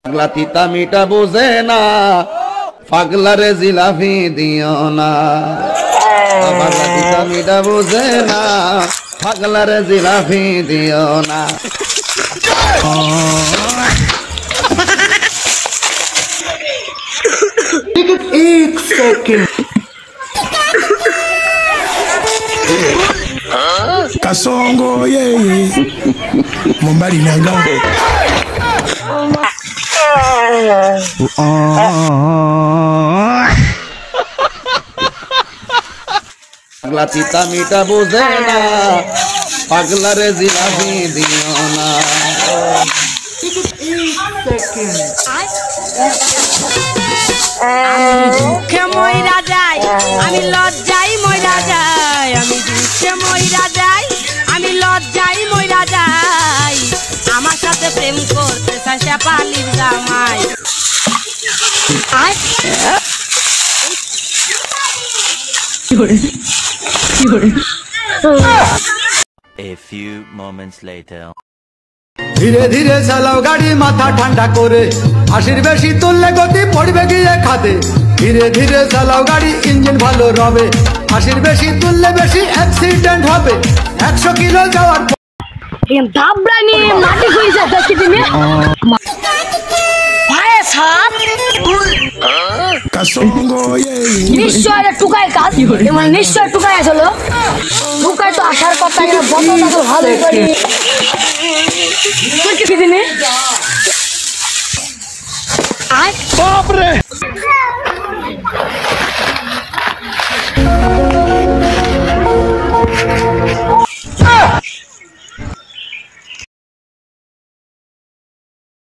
পাগলা তিতা মিটা বোঝে না, পাগলারে জিলাপি দিও না। পাগলা তিতা মিটা বোঝে না, পাগলারে জিলাপি দিও না। एक second Kasongo yeye Mombali nanga পাগলা তিতা মিটা বোঝে না, পাগলারে জিলাপি দিও না। দুঃখে মইরা যাই, আমি লজ্জাই মইরা যাই, আমি দুঃখে মইরা যাই, আমি লজ্জাই মইরা যাই। আমার সাথে প্রেম করতে চায় শেফালির জামাই। A few moments later. ধীরে ধীরে চালাও গাড়ি মাথা ঠান্ডা করে, আশির বেশি তুললে গতি পড়বে গিয়ে খাদে। ধীরে ধীরে চালাও গাড়ি ইঞ্জিন ভালো রবে, আশির বেশি তুললে বেশি অ্যাক্সিডেন্ট হবে। 100 কিলো যাওয়ার দাবরানি মাটি কইছে দেখি দিনে ভাই সাপ Kasongo yeye নিশ্চয় এটা টুকাই কাজ মানে নিশ্চয় টুকাই আসলো টুকাই তো আসার কথা না বন্ধটা তো ভালোই করি দেখি দিনে